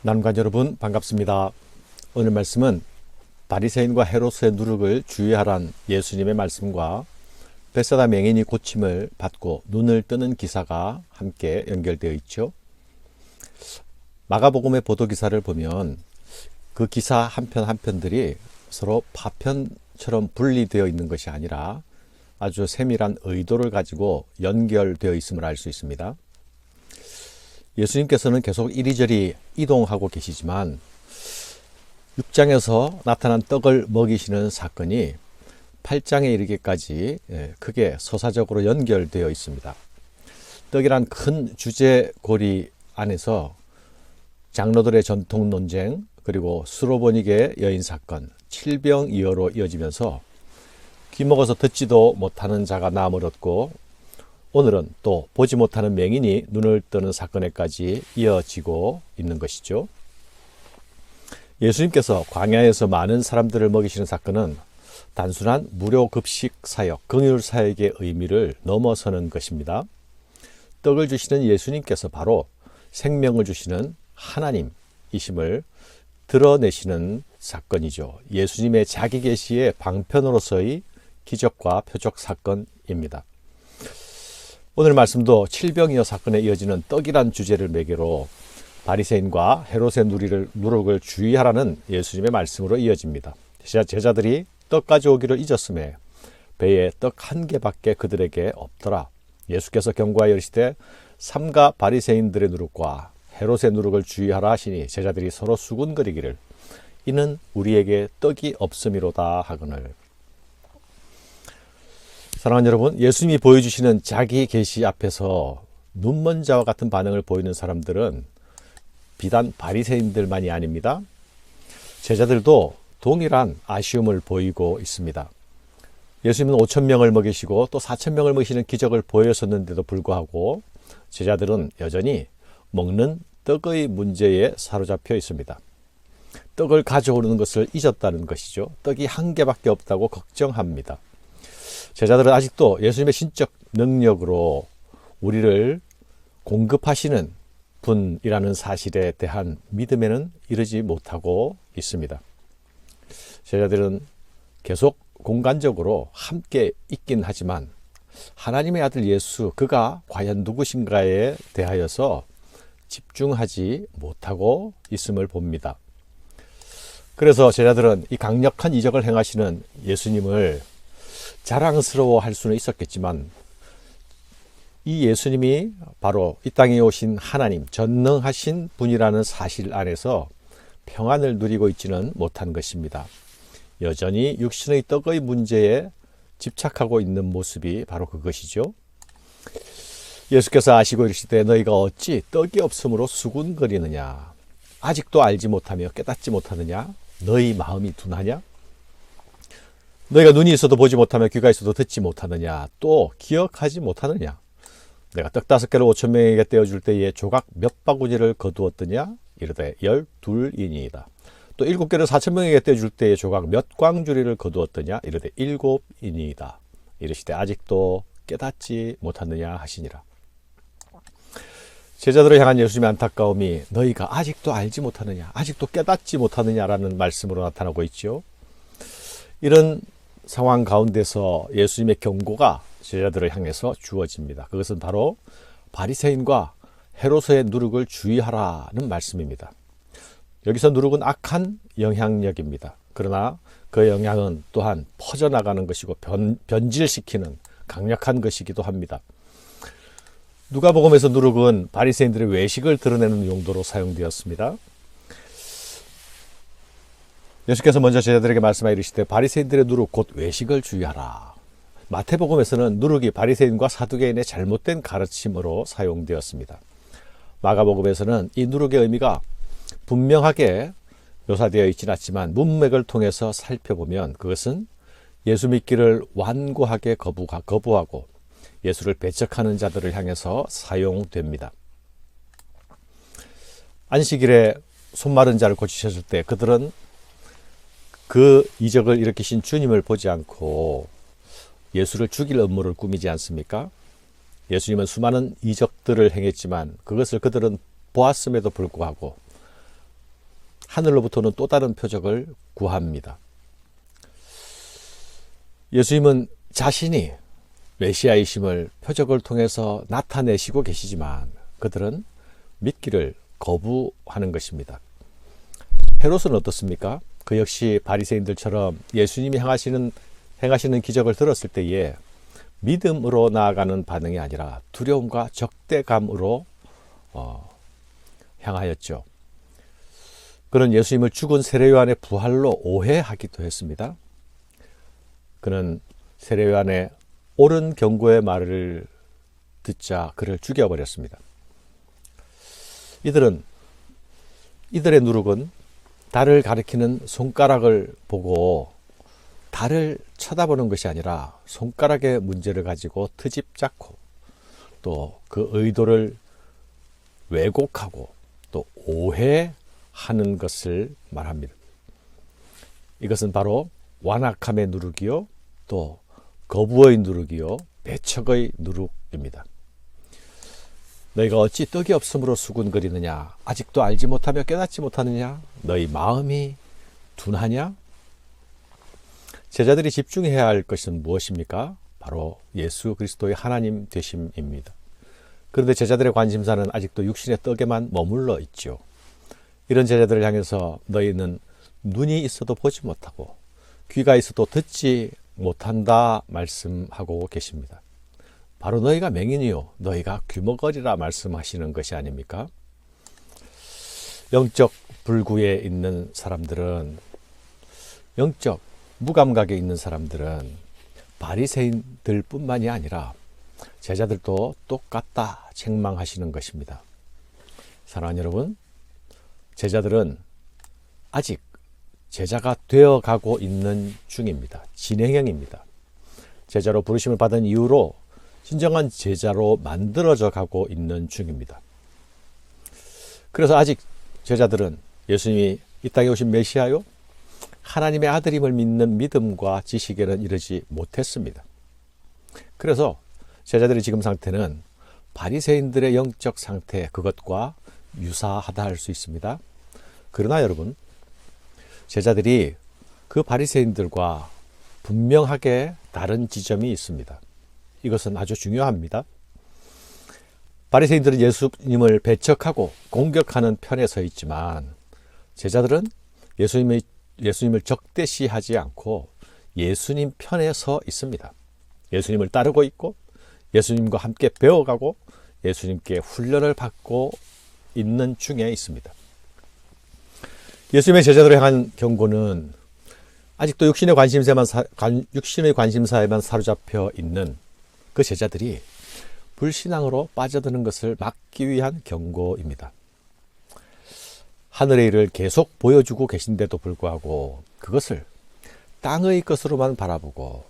나눔관 여러분 반갑습니다. 오늘 말씀은 바리새인과 헤롯의 누룩을 주의하란 예수님의 말씀과 벳사다 맹인이 고침을 받고 눈을 뜨는 기사가 함께 연결되어 있죠. 마가복음의 보도기사를 보면 그 기사 한편 한편들이 서로 파편처럼 분리되어 있는 것이 아니라 아주 세밀한 의도를 가지고 연결되어 있음을 알 수 있습니다. 예수님께서는 계속 이리저리 이동하고 계시지만 6장에서 나타난 떡을 먹이시는 사건이 8장에 이르기까지 크게 서사적으로 연결되어 있습니다. 떡이란 큰 주제고리 안에서 장로들의 전통 논쟁, 그리고 수로보닉의 여인 사건, 칠병이어로 이어지면서 귀먹어서 듣지도 못하는 자가 나무었고, 오늘은 또 보지 못하는 맹인이 눈을 뜨는 사건에까지 이어지고 있는 것이죠. 예수님께서 광야에서 많은 사람들을 먹이시는 사건은 단순한 무료 급식 사역, 긍휼 사역의 의미를 넘어서는 것입니다. 떡을 주시는 예수님께서 바로 생명을 주시는 하나님이심을 드러내시는 사건이죠. 예수님의 자기 계시의 방편으로서의 기적과 표적 사건입니다. 오늘 말씀도 칠병이어 사건에 이어지는 떡이란 주제를 매개로 바리새인과 헤롯의 누룩을 주의하라는 예수님의 말씀으로 이어집니다. 제자들이 떡 가져오기를 잊었음에 배에 떡 한 개밖에 그들에게 없더라. 예수께서 경고하여 이르시되 삼가 바리새인들의 누룩과 헤롯의 누룩을 주의하라 하시니 제자들이 서로 수군거리기를 이는 우리에게 떡이 없음이로다 하거늘. 사랑하는 여러분, 예수님이 보여주시는 자기 계시 앞에서 눈먼 자와 같은 반응을 보이는 사람들은 비단 바리새인들만이 아닙니다. 제자들도 동일한 아쉬움을 보이고 있습니다. 예수님은 5,000명을 먹이시고 또 4,000명을 먹이시는 기적을 보였었는데도 불구하고 제자들은 여전히 먹는 떡의 문제에 사로잡혀 있습니다. 떡을 가져오는 것을 잊었다는 것이죠. 떡이 한 개밖에 없다고 걱정합니다. 제자들은 아직도 예수님의 신적 능력으로 우리를 공급하시는 분이라는 사실에 대한 믿음에는 이르지 못하고 있습니다. 제자들은 계속 공간적으로 함께 있긴 하지만 하나님의 아들 예수, 그가 과연 누구신가에 대하여서 집중하지 못하고 있음을 봅니다. 그래서 제자들은 이 강력한 이적을 행하시는 예수님을 자랑스러워할 수는 있었겠지만 이 예수님이 바로 이 땅에 오신 하나님, 전능하신 분이라는 사실 안에서 평안을 누리고 있지는 못한 것입니다. 여전히 육신의 떡의 문제에 집착하고 있는 모습이 바로 그것이죠. 예수께서 아시고 이르시되 너희가 어찌 떡이 없으므로 수군거리느냐. 아직도 알지 못하며 깨닫지 못하느냐. 너희 마음이 둔하냐. 너희가 눈이 있어도 보지 못하며 귀가 있어도 듣지 못하느냐. 또 기억하지 못하느냐. 내가 떡 5개를 5,000명에게 떼어줄 때에 조각 몇 바구니를 거두었더냐. 이르되 12이니이다. 또 7개를 4,000명에게 떼어줄 때에 조각 몇 광주리를 거두었더냐. 이르되 7이니이다. 이르시되 아직도 깨닫지 못하느냐 하시니라. 제자들을 향한 예수님의 안타까움이 너희가 아직도 알지 못하느냐, 아직도 깨닫지 못하느냐라는 말씀으로 나타나고 있죠. 이런 상황 가운데서 예수님의 경고가 제자들을 향해서 주어집니다. 그것은 바로 바리새인과 헤롯의 누룩을 주의하라는 말씀입니다. 여기서 누룩은 악한 영향력입니다. 그러나 그 영향은 또한 퍼져나가는 것이고 변질시키는 강력한 것이기도 합니다. 누가복음에서 누룩은 바리새인들의 외식을 드러내는 용도로 사용되었습니다. 예수께서 먼저 제자들에게 말씀하여 이르시되 바리새인들의 누룩 곧 외식을 주의하라. 마태복음에서는 누룩이 바리새인과 사두개인의 잘못된 가르침으로 사용되었습니다. 마가복음에서는 이 누룩의 의미가 분명하게 묘사되어 있지는 않지만 문맥을 통해서 살펴보면 그것은 예수 믿기를 완고하게 거부하고 예수를 배척하는 자들을 향해서 사용됩니다. 안식일에 손 마른 자를 고치셨을 때 그들은 그 이적을 일으키신 주님을 보지 않고 예수를 죽일 음모를 꾸미지 않습니까? 예수님은 수많은 이적들을 행했지만 그것을 그들은 보았음에도 불구하고 하늘로부터는 또 다른 표적을 구합니다. 예수님은 자신이 메시아이심을 표적을 통해서 나타내시고 계시지만 그들은 믿기를 거부하는 것입니다. 헤롯은 어떻습니까? 그 역시 바리새인들처럼 예수님이 행하시는 기적을 들었을 때에 믿음으로 나아가는 반응이 아니라 두려움과 적대감으로 향하였죠. 그는 예수님을 죽은 세례요한의 부활로 오해하기도 했습니다. 그는 세례요한의 옳은 경고의 말을 듣자 그를 죽여버렸습니다. 이들의 누룩은 달을 가리키는 손가락을 보고 달을 쳐다보는 것이 아니라 손가락의 문제를 가지고 트집 잡고 또 그 의도를 왜곡하고 또 오해하는 것을 말합니다. 이것은 바로 완악함의 누룩이요 또 거부의 누룩이요 배척의 누룩입니다. 너희가 어찌 떡이 없으므로 수군거리느냐? 아직도 알지 못하며 깨닫지 못하느냐? 너희 마음이 둔하냐? 제자들이 집중해야 할 것은 무엇입니까? 바로 예수 그리스도의 하나님 되심입니다. 그런데 제자들의 관심사는 아직도 육신의 떡에만 머물러 있죠. 이런 제자들을 향해서 너희는 눈이 있어도 보지 못하고 귀가 있어도 듣지 못한다 말씀하고 계십니다. 바로 너희가 맹인이요 너희가 귀머거리라 말씀하시는 것이 아닙니까? 영적 불구에 있는 사람들은, 영적 무감각에 있는 사람들은 바리새인들 뿐만이 아니라 제자들도 똑같다 책망하시는 것입니다. 사랑하는 여러분, 제자들은 아직 제자가 되어가고 있는 중입니다. 진행형입니다. 제자로 부르심을 받은 이후로 진정한 제자로 만들어져 가고 있는 중입니다. 그래서 아직 제자들은 예수님이 이 땅에 오신 메시아요 하나님의 아들임을 믿는 믿음과 지식에는 이르지 못했습니다. 그래서 제자들의 지금 상태는 바리새인들의 영적 상태 그것과 유사하다 할 수 있습니다. 그러나 여러분, 제자들이 그 바리새인들과 분명하게 다른 지점이 있습니다. 이것은 아주 중요합니다. 바리새인들은 예수님을 배척하고 공격하는 편에 서 있지만 제자들은 예수님을 적대시하지 않고 예수님 편에 서 있습니다. 예수님을 따르고 있고 예수님과 함께 배워가고 예수님께 훈련을 받고 있는 중에 있습니다. 예수님의 제자들을 향한 경고는 아직도 육신의 관심사에만 사로잡혀 있는 그 제자들이 불신앙으로 빠져드는 것을 막기 위한 경고입니다. 하늘의 일을 계속 보여주고 계신데도 불구하고 그것을 땅의 것으로만 바라보고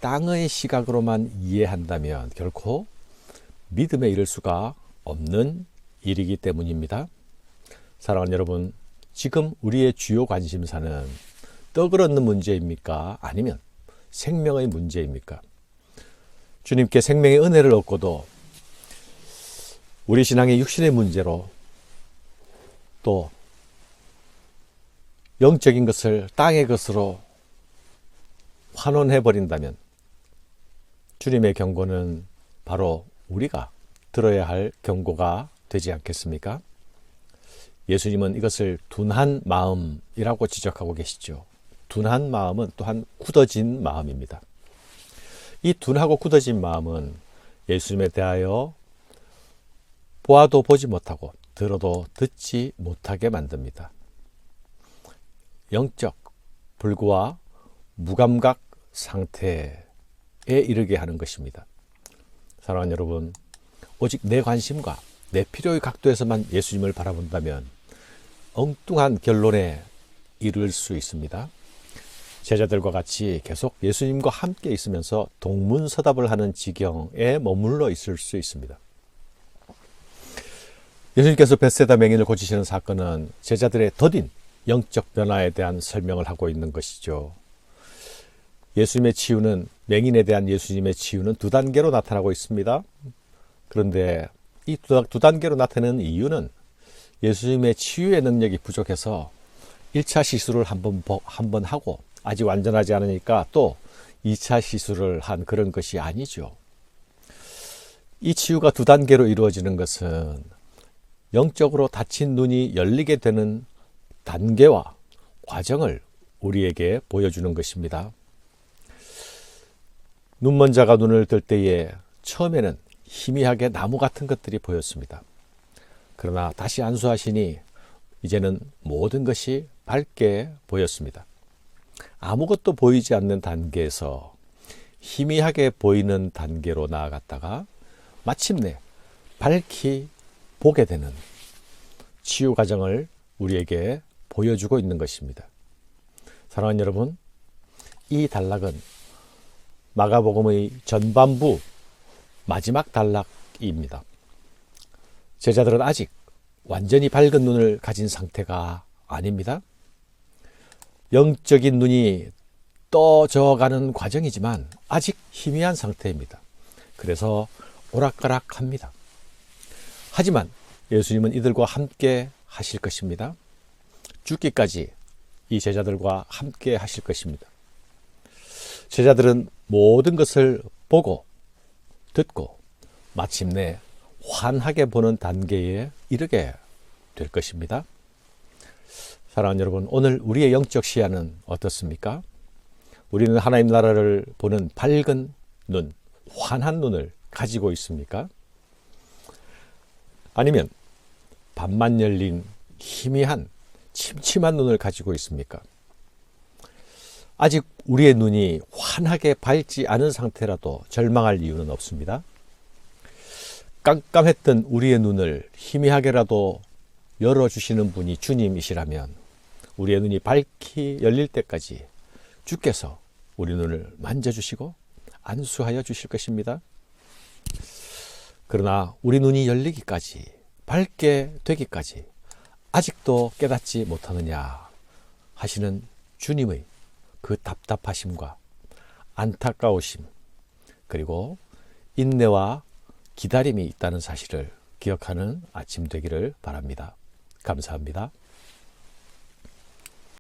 땅의 시각으로만 이해한다면 결코 믿음에 이를 수가 없는 일이기 때문입니다. 사랑하는 여러분, 지금 우리의 주요 관심사는 떡을 얻는 문제입니까? 아니면 생명의 문제입니까? 주님께 생명의 은혜를 얻고도 우리 신앙의 육신의 문제로 또 영적인 것을 땅의 것으로 환원해버린다면 주님의 경고는 바로 우리가 들어야 할 경고가 되지 않겠습니까? 예수님은 이것을 둔한 마음이라고 지적하고 계시죠. 둔한 마음은 또한 굳어진 마음입니다. 이 둔하고 굳어진 마음은 예수님에 대하여 보아도 보지 못하고 들어도 듣지 못하게 만듭니다. 영적 불구와 무감각 상태에 이르게 하는 것입니다. 사랑하는 여러분, 오직 내 관심과 내 필요의 각도에서만 예수님을 바라본다면 엉뚱한 결론에 이를 수 있습니다. 제자들과 같이 계속 예수님과 함께 있으면서 동문서답을 하는 지경에 머물러 있을 수 있습니다. 예수님께서 벳세다 맹인을 고치시는 사건은 제자들의 더딘 영적 변화에 대한 설명을 하고 있는 것이죠. 예수님의 치유는, 맹인에 대한 예수님의 치유는 두 단계로 나타나고 있습니다. 그런데 이 두 단계로 나타나는 이유는 예수님의 치유의 능력이 부족해서 1차 시술을 한번 하고 아직 완전하지 않으니까 또 2차 시술을 한 그런 것이 아니죠. 이 치유가 두 단계로 이루어지는 것은 영적으로 닫힌 눈이 열리게 되는 단계와 과정을 우리에게 보여주는 것입니다. 눈먼 자가 눈을 뜰 때에 처음에는 희미하게 나무 같은 것들이 보였습니다. 그러나 다시 안수하시니 이제는 모든 것이 밝게 보였습니다. 아무것도 보이지 않는 단계에서 희미하게 보이는 단계로 나아갔다가 마침내 밝히 보게 되는 치유 과정을 우리에게 보여주고 있는 것입니다. 사랑하는 여러분, 이 단락은 마가복음의 전반부 마지막 단락입니다. 제자들은 아직 완전히 밝은 눈을 가진 상태가 아닙니다. 영적인 눈이 떠져가는 과정이지만 아직 희미한 상태입니다. 그래서 오락가락합니다. 하지만 예수님은 이들과 함께 하실 것입니다. 죽기까지 이 제자들과 함께 하실 것입니다. 제자들은 모든 것을 보고 듣고 마침내 환하게 보는 단계에 이르게 될 것입니다. 사랑하는 여러분, 오늘 우리의 영적 시야는 어떻습니까? 우리는 하나님 나라를 보는 밝은 눈, 환한 눈을 가지고 있습니까? 아니면 반만 열린 희미한 침침한 눈을 가지고 있습니까? 아직 우리의 눈이 환하게 밝지 않은 상태라도 절망할 이유는 없습니다. 깜깜했던 우리의 눈을 희미하게라도 열어주시는 분이 주님이시라면 우리의 눈이 밝히 열릴 때까지 주께서 우리 눈을 만져주시고 안수하여 주실 것입니다. 그러나 우리 눈이 열리기까지, 밝게 되기까지 아직도 깨닫지 못하느냐 하시는 주님의 그 답답하심과 안타까우심, 그리고 인내와 기다림이 있다는 사실을 기억하는 아침 되기를 바랍니다. 감사합니다.